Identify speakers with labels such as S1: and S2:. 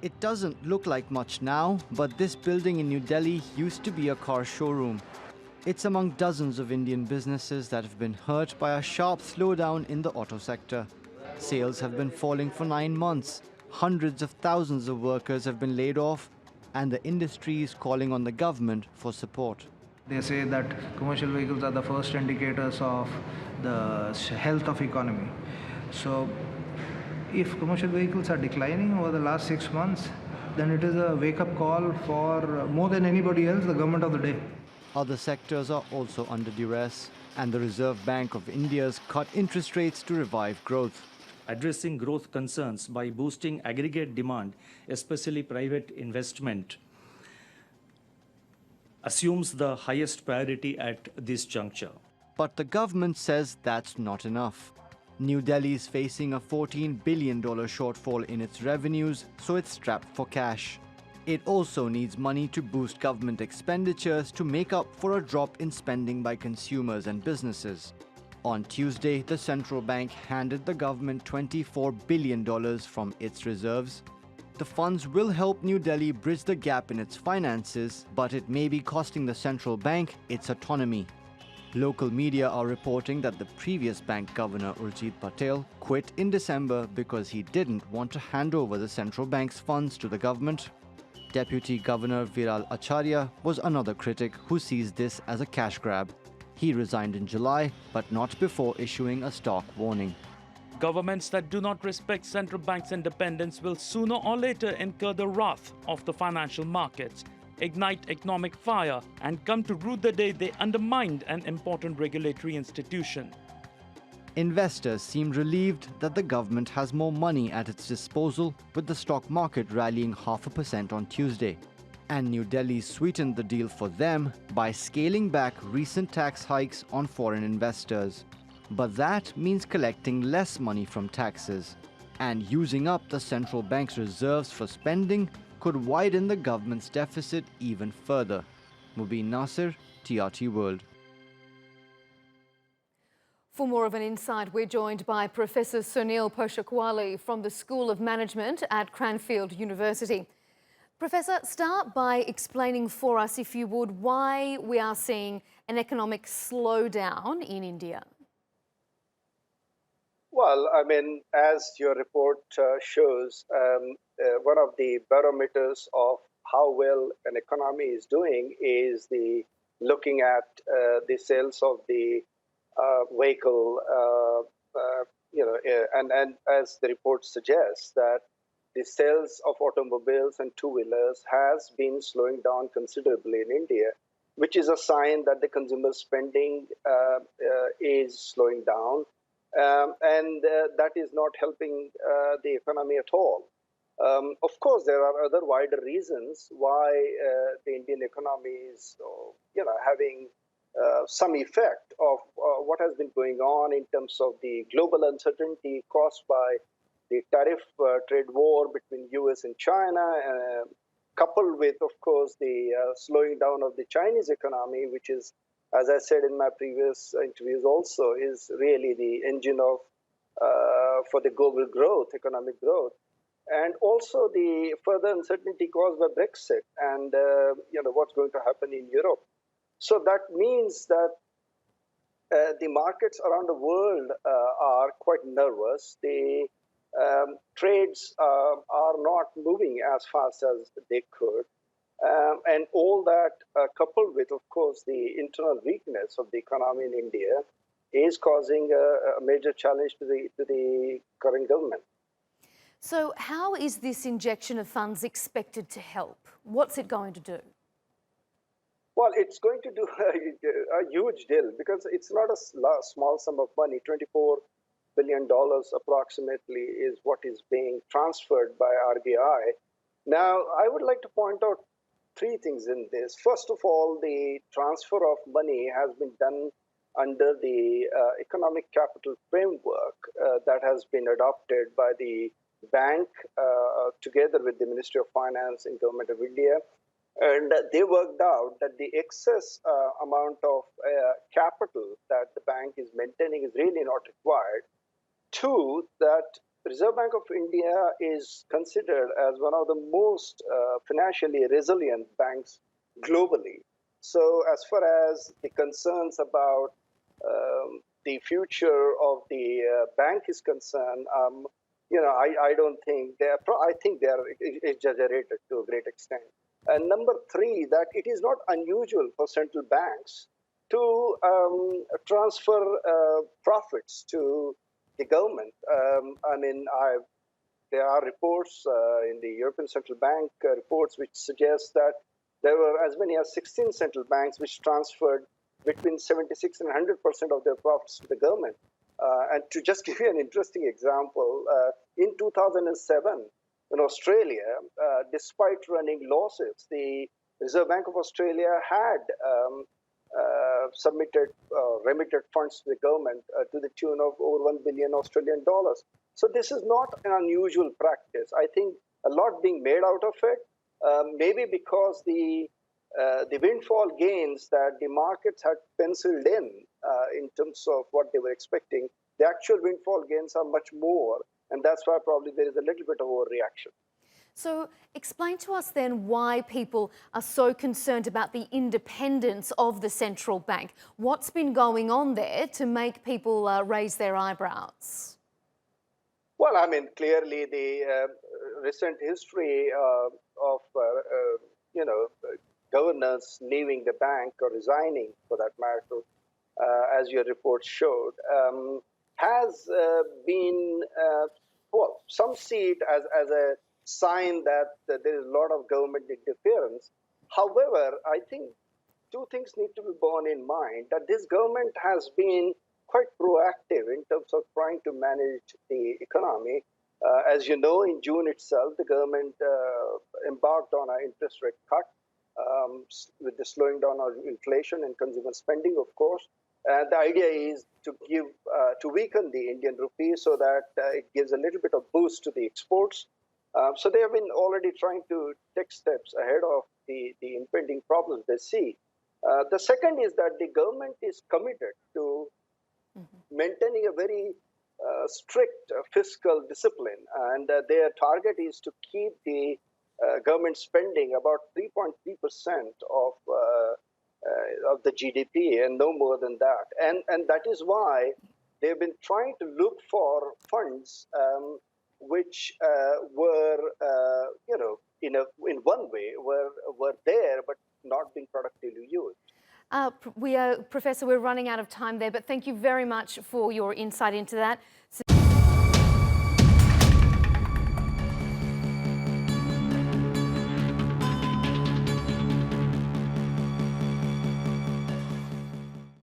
S1: It doesn't look like much now, but this building in New Delhi used to be a car showroom. It's among dozens of Indian businesses that have been hurt by a sharp slowdown in the auto sector. Sales have been falling for 9 months. Hundreds of thousands of workers have been laid off, and the industry is calling on the government for support.
S2: They say that commercial vehicles are the first indicators of the health of economy. So if commercial vehicles are declining over the last 6 months, then it is a wake-up call for more than anybody else, the government of the day.
S1: Other sectors are also under duress, and the Reserve Bank of India's cut interest rates to revive growth.
S3: Addressing growth concerns by boosting aggregate demand, especially private investment, assumes the highest priority at this juncture.
S1: But the government says that's not enough. New Delhi is facing a $14 billion shortfall in its revenues, so it's strapped for cash. It also needs money to boost government expenditures to make up for a drop in spending by consumers and businesses. On Tuesday, the central bank handed the government $24 billion from its reserves. The funds will help New Delhi bridge the gap in its finances, but it may be costing the central bank its autonomy. Local media are reporting that the previous bank governor Urjit Patel quit in December because he didn't want to hand over the central bank's funds to the government. Deputy Governor Viral Acharya was another critic who sees this as a cash grab. He resigned in July, but not before issuing a stark warning.
S4: Governments that do not respect central banks' independence will sooner or later incur the wrath of the financial markets, ignite economic fire, and come to rue the day they undermined an important regulatory institution.
S1: Investors seem relieved that the government has more money at its disposal, with the stock market rallying 0.5% on Tuesday. And New Delhi sweetened the deal for them by scaling back recent tax hikes on foreign investors. But that means collecting less money from taxes. And using up the central bank's reserves for spending could widen the government's deficit even further. Mobin Nasir, TRT World.
S5: For more of an insight, we're joined by Professor Sunil Poshakwale from the School of Management at Cranfield University. Professor, start by explaining for us, if you would, why we are seeing an economic slowdown in India.
S6: Well, I mean, as your report shows, one of the barometers of how well an economy is doing is the looking at the sales of the vehicle, and as the report suggests, that the sales of automobiles and two-wheelers has been slowing down considerably in India, which is a sign that the consumer spending is slowing down, and that is not helping the economy at all. Of course, there are other wider reasons why the Indian economy is, having some effect of what has been going on in terms of the global uncertainty caused by the tariff trade war between US and China, coupled with, of course, the slowing down of the Chinese economy, which is, as I said in my previous interviews also, is really the engine of for the global growth, economic growth. And also the further uncertainty caused by Brexit and what's going to happen in Europe. So that means that the markets around the world are quite nervous. The trades are not moving as fast as they could. And all that coupled with, of course, the internal weakness of the economy in India is causing a major challenge to the current government.
S5: So how is this injection of funds expected to help? What's it going to do?
S6: Well, it's going to do a huge deal because it's not a small sum of money. $24 billion approximately is what is being transferred by RBI. Now, I would like to point out three things in this. First of all, the transfer of money has been done under the economic capital framework that has been adopted by the bank together with the Ministry of Finance and Government of India. And they worked out that the excess amount of capital that the bank is maintaining is really not required. Two, that Reserve Bank of India is considered as one of the most financially resilient banks globally. So as far as the concerns about the future of the bank is concerned, I don't think I think they are exaggerated to a great extent. And number three, that it is not unusual for central banks to transfer profits to the government. There are reports in the European Central Bank reports which suggest that there were as many as 16 central banks which transferred between 76 and 100% of their profits to the government. And to just give you an interesting example, in 2007, in Australia, despite running losses, the Reserve Bank of Australia had remitted funds to the government to the tune of over 1 billion Australian dollars. So this is not an unusual practice. I think a lot being made out of it, maybe because the windfall gains that the markets had penciled in terms of what they were expecting, the actual windfall gains are much more, and that's why probably there is a little bit of overreaction.
S5: So explain to us then why people are so concerned about the independence of the central bank. What's been going on there to make people raise their eyebrows?
S6: Well, I mean, clearly the recent history of governors leaving the bank or resigning, for that matter, as your report showed, has been, some see it as a sign that there is a lot of government interference. However, I think two things need to be borne in mind, that this government has been quite proactive in terms of trying to manage the economy. As you know, in June itself, the government embarked on an interest rate cut with the slowing down of inflation and consumer spending, of course. The idea is to weaken the Indian rupee so that it gives a little bit of boost to the exports. So they have been already trying to take steps ahead of the impending problems they see. The second is that the government is committed to maintaining a very strict fiscal discipline, and their target is to keep the government spending about 3.3% of the GDP and no more than that. And that is why they've been trying to look for funds which were, in one way, were there but not being productively used.
S5: Professor, we're running out of time there, but thank you very much for your insight into that.